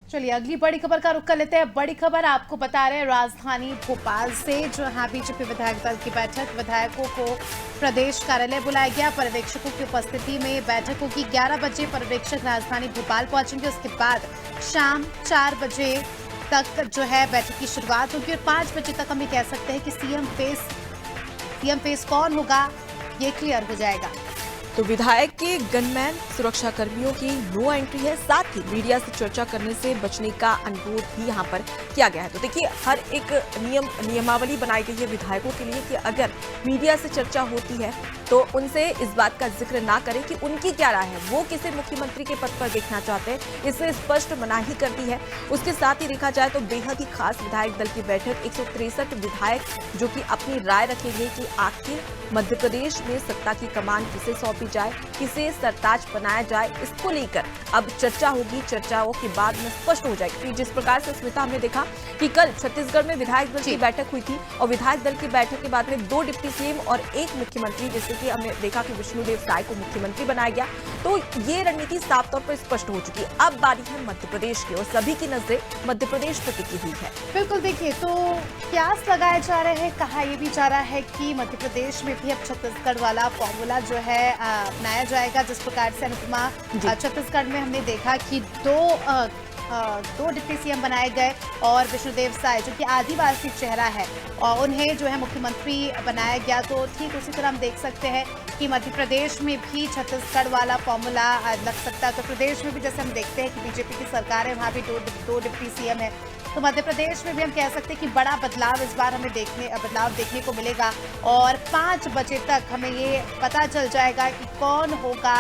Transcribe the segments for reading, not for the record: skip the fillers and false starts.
चलिए अगली बड़ी खबर का रुख कर लेते हैं। बड़ी खबर आपको बता रहे हैं राजधानी भोपाल से, जहां बीजेपी विधायक दल की बैठक, विधायकों को प्रदेश कार्यालय बुलाया गया। पर्यवेक्षकों की उपस्थिति में बैठक होगी। 11 बजे पर्यवेक्षक राजधानी भोपाल पहुंचेंगे। उसके बाद शाम 4 बजे तक जो है बैठक की शुरुआत होगी और 5 बजे तक हम ये कह सकते हैं कि सीएम फेस कौन होगा ये क्लियर हो जाएगा। तो विधायक के गनमैन सुरक्षा कर्मियों की नो एंट्री है, साथ ही मीडिया से चर्चा करने से बचने का अनुरोध भी यहाँ पर किया गया है। तो देखिए हर एक नियमावली बनाई गई है विधायकों के लिए कि अगर मीडिया से चर्चा होती है तो उनसे इस बात का जिक्र ना करें कि उनकी क्या राय है, वो किसे मुख्यमंत्री के पद पर देखना चाहते हैं, इससे स्पष्ट मनाही कर दी है। उसके साथ ही देखा जाए तो बेहद ही खास विधायक दल की बैठक, 163 विधायक जो कि अपनी राय रखेंगे कि आखिर मध्य प्रदेश में सत्ता की कमान किसे सौंपी जाए, किसे सरताज बनाया जाए, इसको लेकर अब चर्चा होगी। चर्चाओं के बाद में स्पष्ट हो जाएगी। तो जिस प्रकार से स्मिता हमने देखा कि कल छत्तीसगढ़ में विधायक दल की बैठक हुई थी और विधायक दल की बैठक के बाद में 2 डिप्टी सीएम और 1 मुख्यमंत्री, जैसे कि हमने देखा कि विष्णुदेव साय को मुख्यमंत्री बनाया गया। तो ये रणनीति साफ तौर पर स्पष्ट हो चुकी है। अब बारी है मध्य प्रदेश की और सभी की नजरें मध्य प्रदेश पर टिकी हुई है। बिल्कुल, देखिए तो क्यास लगाए जा रहे हैं, कहा यह भी जा रहा है कि मध्य प्रदेश में भी अब छत्तीसगढ़ वाला फॉर्मूला जो है अपनाया जाएगा। जिस प्रकार से अनुपमा छत्तीसगढ़ में हमने देखा कि दो डिप्टी सीएम बनाए गए और विष्णुदेव साय जो कि आदिवासी चेहरा है और उन्हें जो है मुख्यमंत्री बनाया गया। तो ठीक उसी तरह हम देख सकते हैं कि मध्य प्रदेश में भी छत्तीसगढ़ वाला फॉर्मूला लग सकता है। तो प्रदेश में भी जैसे हम देखते हैं कि बीजेपी की सरकार है, वहाँ भी दो डिप्टी सीएम है। तो मध्य प्रदेश में भी हम कह सकते हैं कि बड़ा बदलाव इस बार हमें देखने को मिलेगा और 5 बजे तक हमें ये पता चल जाएगा कि कौन होगा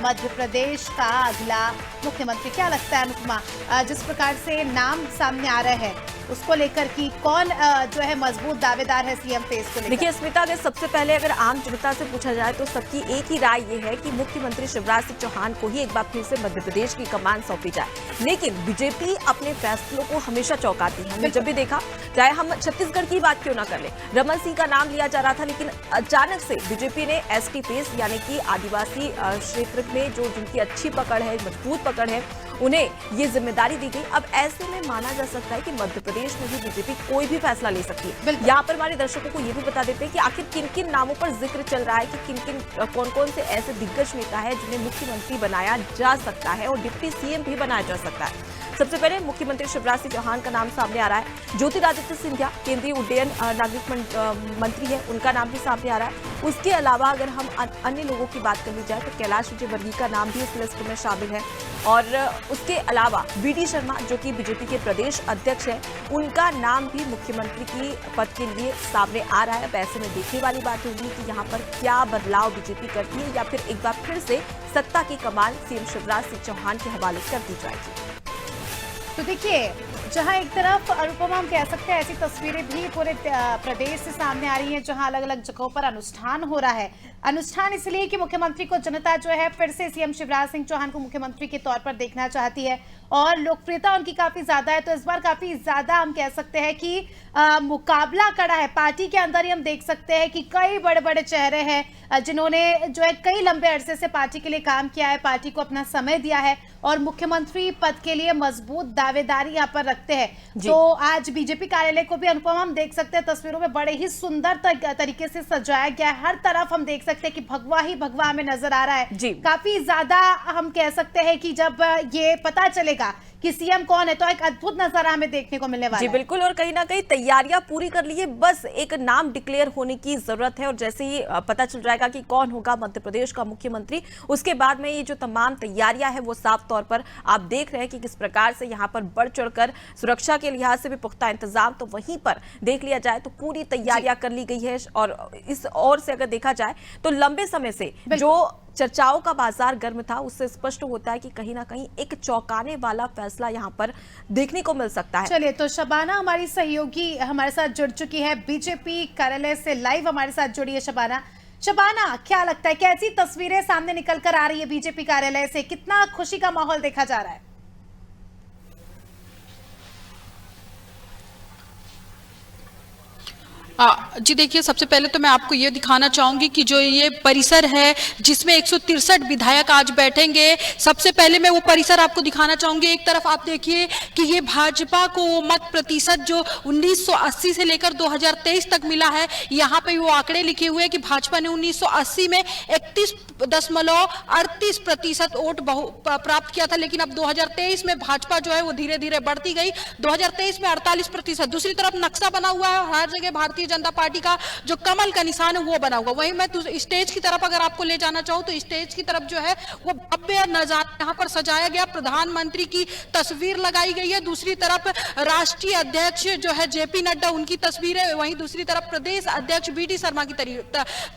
मध्य प्रदेश का अगला मुख्यमंत्री। क्या लगता है अनुपमा, जिस प्रकार से नाम सामने आ रहे हैं उसको लेकर कि कौन जो है मजबूत दावेदार है सीएम फेस को लेकर? देखिए स्मिता, अगर सबसे पहले अगर आम जनता से पूछा जाए तो सबकी एक ही राय ये है कि मुख्यमंत्री शिवराज सिंह चौहान को ही एक बार फिर से मध्य प्रदेश की कमान सौंपी जाए। लेकिन बीजेपी अपने फैसलों को हमेशा चौंकाती है। हमने जब भी देखा, चाहे हम छत्तीसगढ़ की बात क्यों ना कर ले, रमन सिंह का नाम लिया जा रहा था, लेकिन अचानक से बीजेपी ने एसटी फेस यानी कि आदिवासी क्षेत्र में जो जिनकी अच्छी पकड़ है, मजबूत पकड़ है, उन्हें ये जिम्मेदारी दी गई। अब ऐसे में माना जा सकता है कि मध्य प्रदेश में भी बीजेपी कोई भी फैसला ले सकती है। यहाँ पर हमारे दर्शकों को ये भी बता देते हैं कि आखिर किन किन नामों पर जिक्र चल रहा है कि कौन कौन से ऐसे दिग्गज नेता है जिन्हें मुख्यमंत्री बनाया जा सकता है और डिप्टी सीएम भी बनाया जा सकता है। सबसे पहले मुख्यमंत्री शिवराज सिंह चौहान का नाम सामने आ रहा है। ज्योतिरादित्य सिंधिया केंद्रीय उड्डयन नागरिक मंत्री है, उनका नाम भी सामने आ रहा है। उसके अलावा अगर हम अन्य लोगों की बात कर ली जाए तो कैलाश विजयवर्गीय का नाम भी इस लिस्ट में शामिल है और उसके अलावा वीडी शर्मा जो कि बीजेपी के प्रदेश अध्यक्ष हैं, उनका नाम भी मुख्यमंत्री की पद के लिए सामने आ रहा है। ऐसे में देखने वाली बात होगी कि यहाँ पर क्या बदलाव बीजेपी करती है या फिर एक बार फिर से सत्ता की कमान सीएम शिवराज सिंह चौहान के हवाले कर दी जाएगी। तो देखिए, जहां एक तरफ अनुपमा हम कह सकते हैं ऐसी तस्वीरें भी पूरे प्रदेश से सामने आ रही हैं जहां अलग अलग जगहों पर अनुष्ठान हो रहा है। अनुष्ठान इसलिए कि मुख्यमंत्री को जनता जो है फिर से सीएम शिवराज सिंह चौहान को मुख्यमंत्री के तौर पर देखना चाहती है और लोकप्रियता उनकी काफी ज्यादा है। तो इस बार काफी ज्यादा हम कह सकते हैं कि मुकाबला कड़ा है। पार्टी के अंदर ही हम देख सकते हैं कि कई बड़े बड़े चेहरे हैं जिन्होंने जो है कई लंबे अरसे से पार्टी के लिए काम किया है, पार्टी को अपना समय दिया है और मुख्यमंत्री पद के लिए मजबूत दावेदारी यहाँ पर रखते हैं। तो आज बीजेपी कार्यालय को भी अनुपम हम देख सकते हैं तस्वीरों में बड़े ही सुंदर तरीके से सजाया गया है। हर तरफ हम देख सकते हैं कि भगवा ही भगवा हमें नजर आ रहा है। काफी ज्यादा हम कह सकते हैं कि जब ये पता चलेगा कि सीएम कौन है तो एक अद्भुत नजारा हमें देखने को मिलने वाला है। जी बिल्कुल, और कहीं ना कहीं तैयारियां पूरी कर ली है, बस एक नाम डिक्लेयर होने की जरूरत है और जैसे ही पता चल जाएगा कि कौन होगा मध्य प्रदेश का मुख्यमंत्री, उसके बाद में ये जो तमाम तैयारियां हैं वो साफ तौर पर आप देख रहे हैं कि किस प्रकार से यहाँ पर बढ़ चढ़कर सुरक्षा के लिहाज से भी पुख्ता इंतजाम, तो वहीं पर देख लिया जाए तो पूरी तैयारियां कर ली गई है। और इस ओर से अगर देखा जाए तो लंबे समय से जो चर्चाओं का बाजार गर्म था उससे स्पष्ट होता है कि कहीं ना कहीं एक चौंकाने वाला फैसला यहां पर देखने को मिल सकता है। चलिए, तो शबाना हमारी सहयोगी हमारे साथ जुड़ चुकी है, बीजेपी कार्यालय से लाइव हमारे साथ जुड़ी है शबाना। शबाना, क्या लगता है कैसी तस्वीरें सामने निकल कर आ रही है बीजेपी कार्यालय से, कितना खुशी का माहौल देखा जा रहा है? जी देखिए, सबसे पहले तो मैं आपको ये दिखाना चाहूंगी कि जो ये परिसर है जिसमें 163 विधायक आज बैठेंगे, सबसे पहले मैं वो परिसर आपको दिखाना चाहूंगी। एक तरफ आप देखिए कि ये भाजपा को मत प्रतिशत जो 1980 से लेकर 2023 तक मिला है, यहाँ पे वो आंकड़े लिखे हुए हैं कि भाजपा ने 1980 में 31.38% वोट प्राप्त किया था, लेकिन अब 2023 में भाजपा जो है वो धीरे धीरे बढ़ती गई। 2023 में 48%। दूसरी तरफ नक्शा बना हुआ है, हर जगह भारतीय जनता पार्टी का जो कमल का निशान है वो बना हुआ। वहीं मैं स्टेज की तरफ अगर आपको ले जाना चाहूं तो स्टेज की तरफ जो है वो भव्य नजारा यहाँ पर सजाया गया, प्रधानमंत्री की तस्वीर लगाई गई है। दूसरी तरफ राष्ट्रीय अध्यक्ष जो है जेपी नड्डा, उनकी तस्वीर है। वहीं दूसरी तरफ प्रदेश अध्यक्ष बीडी शर्मा की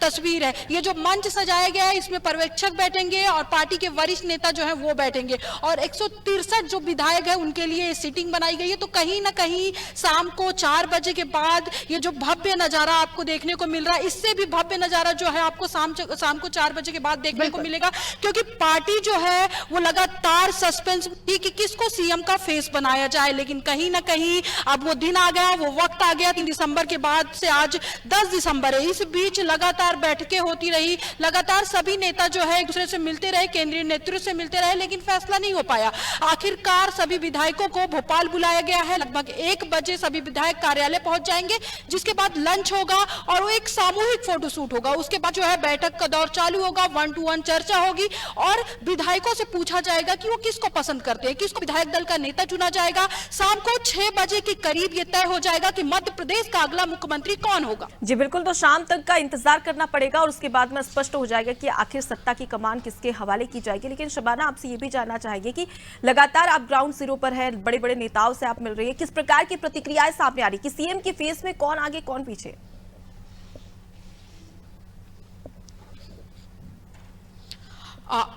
तस्वीर है। ये जो मंच सजाया गया है इसमें पर्यवेक्षक बैठेंगे और पार्टी के वरिष्ठ नेता जो है वो बैठेंगे, और 163 जो विधायक है उनके लिए सीटिंग बनाई गई है। तो कहीं ना कहीं शाम को 4 बजे के बाद ये जो भव्य नजारा आपको देखने को मिल रहा है, इससे भी भव्य नजारा जो है आपको शाम को 4 बजे के बाद देखने को मिलेगा, क्योंकि पार्टी जो है वो लगातार सस्पेंस थी कि किसको सीएम का फेस बनाया जाए। लेकिन कहीं ना कहीं अब वो दिन आ गया, वो वक्त आ गया। 3 दिसंबर के बाद से आज 10 दिसंबर है। इस बीच लगातार बैठकें होती रही, लगातार सभी नेता जो है एक दूसरे से मिलते रहे, केंद्रीय नेतृत्व से मिलते रहे, लेकिन फैसला नहीं हो पाया। आखिरकार सभी विधायकों को भोपाल बुलाया गया है। लगभग 1 बजे सभी विधायक कार्यालय पहुंच जाएंगे, जिसके बाद लंच होगा और वो एक सामूहिक फोटो शूट होगा। उसके बाद जो है बैठक का दौर चालू होगा, 1 to 1 चर्चा होगी और विधायकों से पूछा जाएगा कि वो किसको पसंद करते हैं, किसको विधायक दल का नेता चुना जाएगा। शाम को 6 बजे के करीब ये तय हो जाएगा कि मध्य प्रदेश का अगला मुख्यमंत्री कौन होगा। जी बिल्कुल, तो शाम तक का इंतजार करना पड़ेगा और उसके बाद में स्पष्ट हो जाएगा कि आखिर सत्ता की कमान किसके हवाले की जाएगी। लेकिन शबाना, आपसे ये भी जानना चाहेंगे कि लगातार आप ग्राउंड जीरो पर है, बड़े बड़े नेताओं से आप मिल रही है, किस प्रकार की प्रतिक्रियाएं सामने आ रही कि सीएम के फेस में कौन आगे कौन पीछे?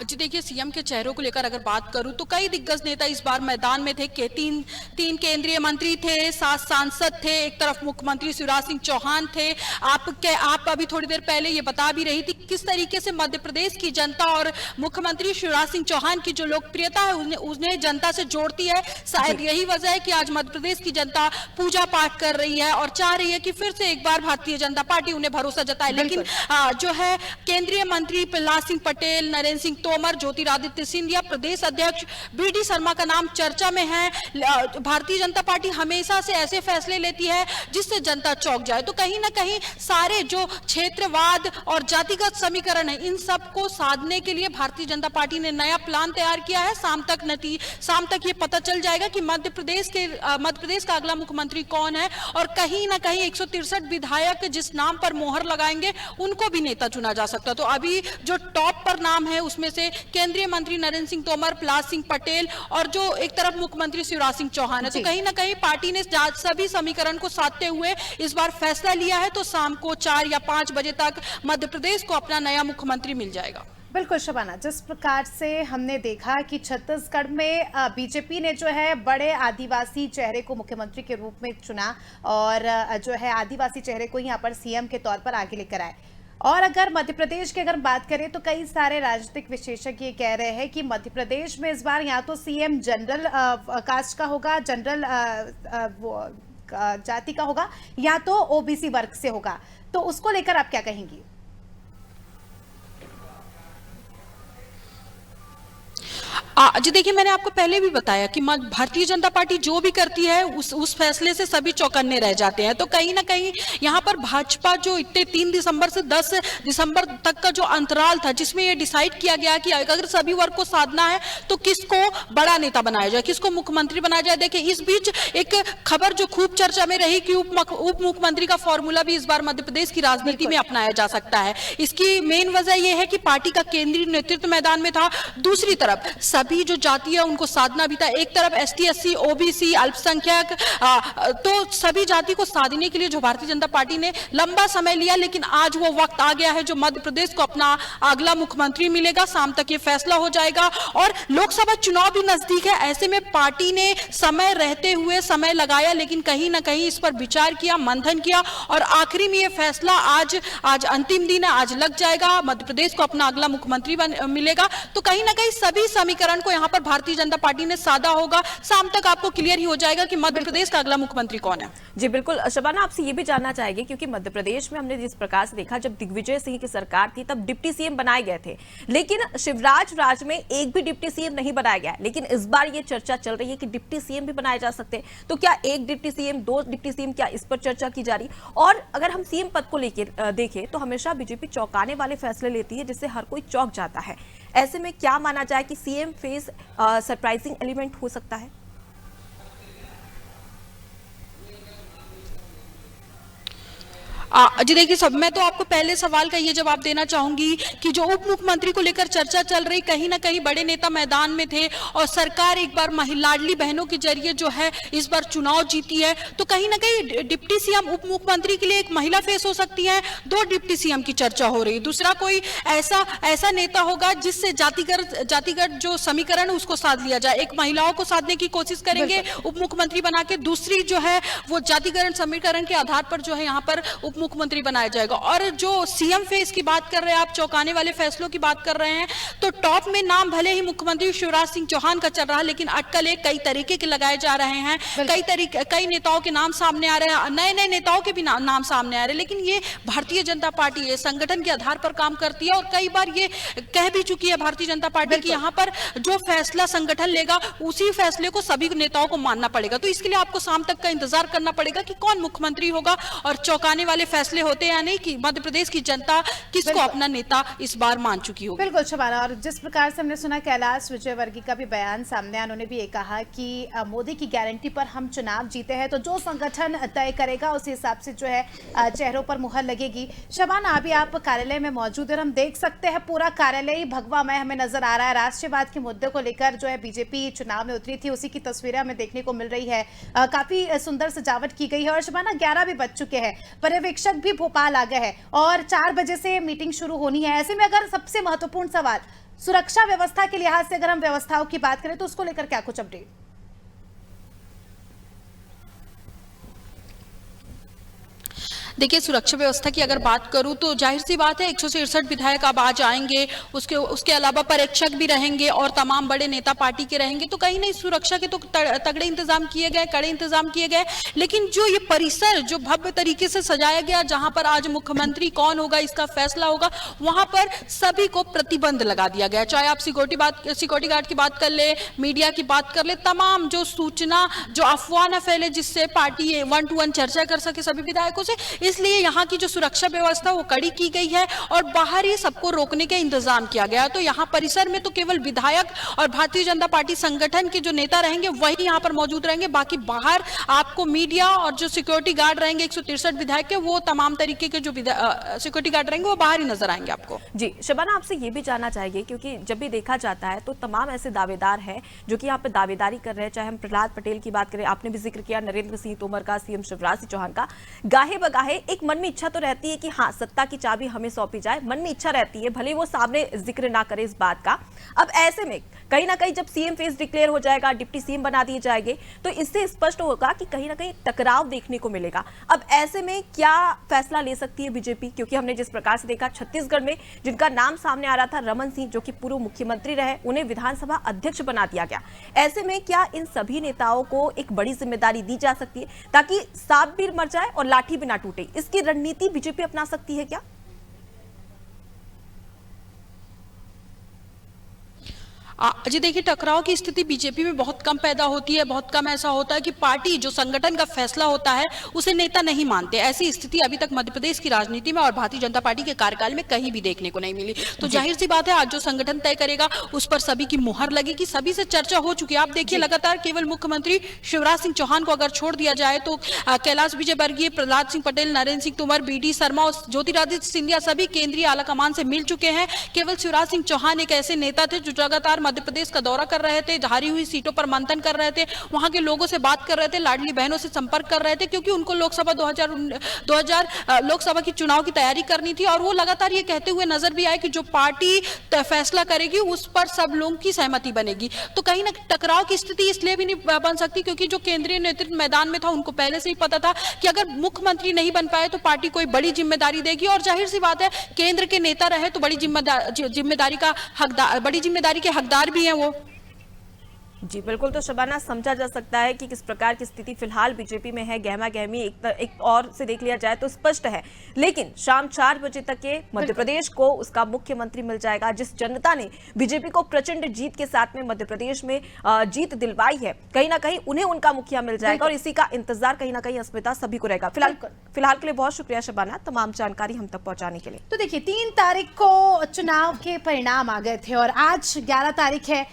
जी देखिए, सीएम के चेहरों को लेकर अगर बात करूं तो कई दिग्गज नेता इस बार मैदान में थे। तीन केंद्रीय मंत्री थे, 7 सांसद थे, एक तरफ मुख्यमंत्री शिवराज सिंह चौहान थे। आप अभी थोड़ी देर पहले ये बता भी रही थी किस तरीके से मध्य प्रदेश की जनता और मुख्यमंत्री शिवराज सिंह चौहान की जो लोकप्रियता है उन्हें जनता से जोड़ती है। शायद यही वजह है कि आज मध्य प्रदेश की जनता पूजा पाठ कर रही है और चाह रही है कि फिर से एक बार भारतीय जनता पार्टी उन्हें भरोसा जताए। लेकिन जो है केंद्रीय मंत्री प्रहलाद सिंह पटेल, नरेंद्र सिंह तोमर, ज्योतिरादित्य सिंधिया, प्रदेश अध्यक्ष बीडी शर्मा का नाम चर्चा में है। भारतीय जनता पार्टी हमेशा से ऐसे फैसले लेती है जिससे जनता चौंक जाए। तो कहीं ना कहीं सारे जो क्षेत्रवाद और जातिगत समीकरण है, इन सब को साधने के लिए भारतीय जनता पार्टी ने नया प्लान तैयार किया है। शाम तक ये पता चल जाएगा कि मध्य प्रदेश का अगला मुख्यमंत्री कौन है, और कहीं ना कहीं 163 विधायक जिस नाम पर मोहर लगाएंगे उनको भी नेता चुना जा सकता है। तो अभी जो टॉप पर नाम है उसमें से केंद्रीय मंत्री नरेंद्र सिंह तोमर, प्रहलाद सिंह पटेल और जो एक तरफ मुख्यमंत्री शिवराज सिंह चौहान है। तो कहीं ना कहीं पार्टी ने सभी समीकरण को साधते हुए इस बार फैसला लिया है। तो शाम को 4 या 5 बजे तक मध्य प्रदेश को अपना नया मुख्यमंत्री मिल जाएगा। बिल्कुल शबाना, जिस प्रकार से हमने देखा कि छत्तीसगढ़ में बीजेपी ने जो है बड़े आदिवासी चेहरे को मुख्यमंत्री के रूप में चुना और जो है आदिवासी चेहरे को यहाँ पर सीएम के तौर पर आगे लेकर आए। और अगर मध्य प्रदेश की अगर बात करें तो कई सारे राजनीतिक विशेषज्ञ ये कह रहे हैं कि मध्य प्रदेश में इस बार या तो सीएम जनरल कास्ट का होगा, जनरल जाति का होगा, या तो ओबीसी वर्ग से होगा। तो उसको लेकर आप क्या कहेंगी? जी देखिए, मैंने आपको पहले भी बताया कि भारतीय जनता पार्टी जो भी करती है उस फैसले से सभी चौकन्ने रह जाते हैं। तो कहीं ना कहीं यहाँ पर भाजपा जो इतने 3 दिसंबर से 10 दिसंबर तक का जो अंतराल था, जिसमें ये डिसाइड किया गया कि अगर सभी वर्ग को साधना है तो किसको बड़ा नेता बनाया जाए, किसको मुख्यमंत्री बनाया जाए। देखिए, इस बीच एक खबर जो खूब चर्चा में रही कि उप मुख्यमंत्री का फॉर्मूला भी इस बार मध्य प्रदेश की राजनीति में अपनाया जा सकता है। इसकी मेन वजह यह है कि पार्टी का केंद्रीय नेतृत्व मैदान में था, दूसरी तरफ सभी जो जाति है उनको साधना भी था। एक तरफ एसटी, एससी, ओबीसी, अल्पसंख्यक, तो सभी जाति को साधने के लिए जो भारतीय जनता पार्टी ने लंबा समय लिया, लेकिन आज वो वक्त आ गया है जो मध्य प्रदेश को अपना अगला मुख्यमंत्री मिलेगा। शाम तक ये फैसला हो जाएगा और लोकसभा चुनाव भी नजदीक है। ऐसे में पार्टी ने समय रहते हुए समय लगाया, लेकिन कहीं ना कहीं इस पर विचार किया, मंथन किया और आखिरी में ये फैसला आज अंतिम दिन है, आज लग जाएगा, मध्य प्रदेश को अपना अगला मुख्यमंत्री मिलेगा। तो कहीं ना कहीं सभी समीकरण समीकरण को यहाँ पर भारतीय जनता पार्टी ने साधा होगा। शाम तक आपको क्लियर ही हो जाएगा कि मध्य प्रदेश का अगला मुख्यमंत्री कौन है। जी बिल्कुल शबाना, आपसे ये भी जानना चाहेंगे क्योंकि मध्य प्रदेश में हमने जिस प्रकार से देखा जब दिग्विजय सिंह की सरकार थी तब डिप्टी सीएम बनाए गए थे, लेकिन शिवराज राज में एक भी डिप्टी सीएम नहीं बनाया गया। लेकिन इस बार ये चर्चा चल रही है कि डिप्टी सीएम भी बनाए जा सकते हैं। तो क्या एक डिप्टी सीएम, दो डिप्टी सीएम, क्या इस पर चर्चा की जा रही? और अगर हम सीएम पद को लेकर देखें तो हमेशा बीजेपी चौंकाने वाले फैसले लेती है जिससे हर कोई चौंक जाता है। ऐसे में क्या माना जाए कि सीएम फेस सरप्राइजिंग एलिमेंट हो सकता है? जी देखिए, सब मैं तो आपको पहले सवाल का ये जवाब देना चाहूंगी कि जो उप मुख्यमंत्री को लेकर चर्चा चल रही, कहीं ना कहीं बड़े नेता मैदान में थे और सरकार एक बार लाडली बहनों के जरिए जो है इस बार चुनाव जीती है, तो कहीं ना कहीं डिप्टी सीएम उप मुख्यमंत्री के लिए एक महिला फेस हो सकती है। दो डिप्टी सीएम की चर्चा हो रही, दूसरा कोई ऐसा नेता होगा जिससे जातिगत जो समीकरण उसको साध लिया जाए। एक महिलाओं को साधने की कोशिश करेंगे उप मुख्यमंत्री बना के, दूसरी जो है वो जातिगत समीकरण के आधार पर जो है यहाँ पर उप मुख्यमंत्री बनाया जाएगा। और जो सीएम फेस की बात कर रहे हैं आप, चौंकाने वाले फैसलों की बात कर रहे हैं, तो टॉप में नाम भले ही मुख्यमंत्री शिवराज सिंह चौहान का चल रहा है, लेकिन अटकलें कई तरीके के लगाए जा रहे हैं। कई नेताओं के नाम सामने आ रहे हैं, नए नेताओं के भी नाम सामने आ रहे हैं। लेकिन ये भारतीय जनता पार्टी है, संगठन के आधार पर काम करती है और कई बार ये कह भी चुकी है भारतीय जनता पार्टी की यहाँ पर जो फैसला संगठन लेगा उसी फैसले को सभी नेताओं को मानना पड़ेगा। तो इसके लिए आपको शाम तक का इंतजार करना पड़ेगा कि कौन मुख्यमंत्री होगा और चौंकाने वाले फैसले होते हैं या नहीं, कि मध्य प्रदेश की जनता किसको अपना नेता इस बार मान चुकी होगी। बिल्कुल शबाना, और जिस प्रकार से हमने सुना कैलाश विजयवर्गीय का भी बयान सामने आया, उन्होंने भी ये कहा कि मोदी की गारंटी पर हम चुनाव जीते हैं, तो जो संगठन तय करेगा उस हिसाब से जो है चेहरों पर मुहर लगेगी। शबाना, अभी आप कार्यालय में मौजूद है, हम देख सकते हैं पूरा कार्यालय ही भगवामय हमें नजर आ रहा है। राष्ट्रीयवाद के मुद्दे को लेकर जो है बीजेपी चुनाव में उतरी थी, उसी की तस्वीरें हमें देखने को मिल रही है। काफी सुंदर सजावट की गई है और शबाना 11 भी बज चुके हैं, पर्यवेक्षक भी भोपाल आ गए हैं और 4 बजे से मीटिंग शुरू होनी है। ऐसे में अगर सबसे महत्वपूर्ण सवाल सुरक्षा व्यवस्था के लिहाज से अगर हम व्यवस्थाओं की बात करें तो उसको लेकर क्या कुछ अपडेट? देखिए, सुरक्षा व्यवस्था की अगर बात करूं तो जाहिर सी बात है 163 विधायक अब आ जाएंगे, उसके अलावा परीक्षक भी रहेंगे और तमाम बड़े नेता पार्टी के रहेंगे, तो कहीं नहीं सुरक्षा के तो तगड़े इंतजाम किए गए, कड़े इंतजाम किए गए। लेकिन जो ये परिसर जो भव्य तरीके से सजाया गया, जहां पर आज मुख्यमंत्री कौन होगा इसका फैसला होगा, वहां पर सभी को प्रतिबंध लगा दिया गया। चाहे आप सिक्योरिटी गार्ड की बात कर ले, मीडिया की बात कर ले, तमाम जो सूचना, जो अफवाह न फैले जिससे पार्टी 1-to-1 चर्चा कर सके सभी विधायकों से, इसलिए यहाँ की जो सुरक्षा व्यवस्था वो कड़ी की गई है और बाहर ही सबको रोकने का इंतजाम किया गया। तो यहाँ परिसर में तो केवल विधायक और भारतीय जनता पार्टी संगठन के जो नेता रहेंगे वही यहाँ पर मौजूद रहेंगे, बाकी बाहर आपको मीडिया और जो सिक्योरिटी गार्ड रहेंगे 163 विधायक के, वो तमाम तरीके के जो सिक्योरिटी गार्ड रहेंगे वो बाहर ही नजर आएंगे आपको। जी शबाना, आपसे ये भी जानना चाहेंगे क्योंकि जब भी देखा जाता है तो तमाम ऐसे दावेदार हैं जो कि यहाँ पे दावेदारी कर रहे हैं, चाहे हम प्रहलाद पटेल की बात करें, आपने भी जिक्र किया नरेंद्र सिंह तोमर का, सीएम शिवराज सिंह चौहान का, गाहे बगाहे एक मन में इच्छा तो रहती है कि हाँ सत्ता की चाबी हमें सौंपी जाए, मन में इच्छा रहती है, भले वो सामने जिक्र ना करे इस बात का। अब ऐसे में कहीं ना कहीं जब सीएम फेस डिक्लेयर हो जाएगा, डिप्टी सीएम बना दिए जाएंगे, तो इससे स्पष्ट होगा कि कहीं ना कहीं टकराव देखने को मिलेगा। अब ऐसे में क्या फैसला ले सकती है बीजेपी? क्योंकि हमने जिस प्रकार से देखा छत्तीसगढ़ में जिनका नाम सामने आ रहा था, रमन सिंह, जो कि पूर्व मुख्यमंत्री रहे, उन्हें विधानसभा अध्यक्ष बना दिया गया। ऐसे में क्या इन सभी नेताओं को एक बड़ी जिम्मेदारी दी जा सकती है ताकि सांप भी मर जाए और लाठी भी ना टूटे? इसकी रणनीति बीजेपी अपना सकती है क्या? जी देखिए, टकराव की स्थिति बीजेपी में बहुत कम पैदा होती है। बहुत कम ऐसा होता है कि पार्टी जो संगठन का फैसला होता है उसे नेता नहीं मानते। ऐसी स्थिति अभी तक मध्य प्रदेश की राजनीति में और भारतीय जनता पार्टी के कार्यकाल में कहीं भी देखने को नहीं मिली। तो जाहिर सी बात है आज जो संगठन तय करेगा उस पर सभी की मुहर लगेगी, सभी से चर्चा हो चुकी है। आप देखिए लगातार केवल मुख्यमंत्री शिवराज सिंह चौहान को अगर छोड़ दिया जाए तो कैलाश विजयवर्गीय, प्रहलाद सिंह पटेल, नरेंद्र सिंह तोमर, BD शर्मा और ज्योतिरादित्य सिंधिया सभी केंद्रीय आलाकमान से मिल चुके हैं। केवल शिवराज सिंह चौहान एक ऐसे नेता थे जो लगातार मध्य प्रदेश का दौरा कर रहे थे, हारी हुई सीटों पर मंथन कर रहे थे, वहां के लोगों से बात कर रहे थे, लाडली बहनों से संपर्क कर रहे थे, क्योंकि उनको लोकसभा 2000 लोकसभा की चुनाव की तैयारी करनी थी। और वो लगातार ये कहते हुए नजर भी आए कि जो पार्टी फैसला करेगी उस पर सब लोगों की सहमति बनेगी। तो कहीं ना टकराव की स्थिति इसलिए भी नहीं बन सकती क्योंकि जो केंद्रीय नेतृत्व मैदान में था उनको पहले से ही पता था कि अगर मुख्यमंत्री नहीं बन पाए तो पार्टी कोई बड़ी जिम्मेदारी देगी। और जाहिर सी बात है केंद्र के नेता रहे तो बड़ी जिम्मेदारी के हकदार भी हैं वो। जी बिल्कुल, तो शबाना समझा जा सकता है कि किस प्रकार की स्थिति फिलहाल बीजेपी में है। गहमा गहमी एक और से देख लिया जाए तो स्पष्ट है, लेकिन शाम 4 बजे तक के मध्य प्रदेश को उसका मुख्यमंत्री मिल जाएगा। जिस जनता ने बीजेपी को प्रचंड जीत के साथ में मध्य प्रदेश में जीत दिलवाई है, कहीं ना कहीं उन्हें उनका मुखिया मिल जाएगा और इसी का इंतजार कहीं ना कहीं अस्मिता सभी को रहेगा। फिलहाल के लिए बहुत शुक्रिया शबाना, तमाम जानकारी हम तक पहुंचाने के लिए। तो देखिए 3 तारीख को चुनाव के परिणाम आ गए थे और आज 11 तारीख है।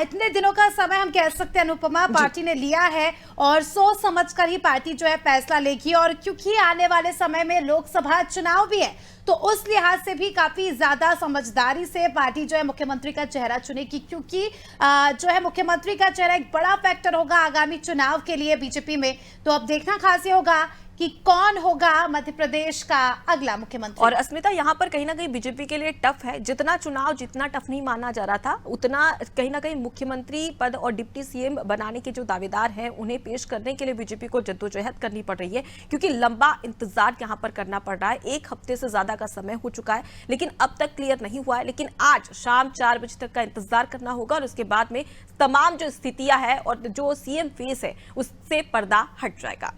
इतने दिनों का समय हम कह सकते हैं अनुपमा पार्टी ने लिया है और सोच समझकर ही पार्टी जो है फैसला लेगी। और क्योंकि आने वाले समय में लोकसभा चुनाव भी है, तो उस लिहाज से भी काफी ज्यादा समझदारी से पार्टी जो है मुख्यमंत्री का चेहरा चुनेगी, क्योंकि जो है मुख्यमंत्री का चेहरा एक बड़ा फैक्टर होगा आगामी चुनाव के लिए बीजेपी में। तो अब देखना खास ये होगा कि कौन होगा मध्य प्रदेश का अगला मुख्यमंत्री। और अस्मिता, यहाँ पर कहीं ना कहीं बीजेपी के लिए टफ है। जितना चुनाव जितना टफ नहीं माना जा रहा था, उतना कहीं ना कहीं मुख्यमंत्री पद और डिप्टी सीएम बनाने के जो दावेदार हैं उन्हें पेश करने के लिए बीजेपी को जद्दोजहद करनी पड़ रही है, क्योंकि लंबा इंतजार यहाँ पर करना पड़ रहा है। 1 हफ्ते से ज्यादा का समय हो चुका है, लेकिन अब तक क्लियर नहीं हुआ है। लेकिन आज शाम 4 बजे तक का इंतजार करना होगा और उसके बाद में तमाम जो स्थितियां है और जो सीएम फेस है उससे पर्दा हट जाएगा।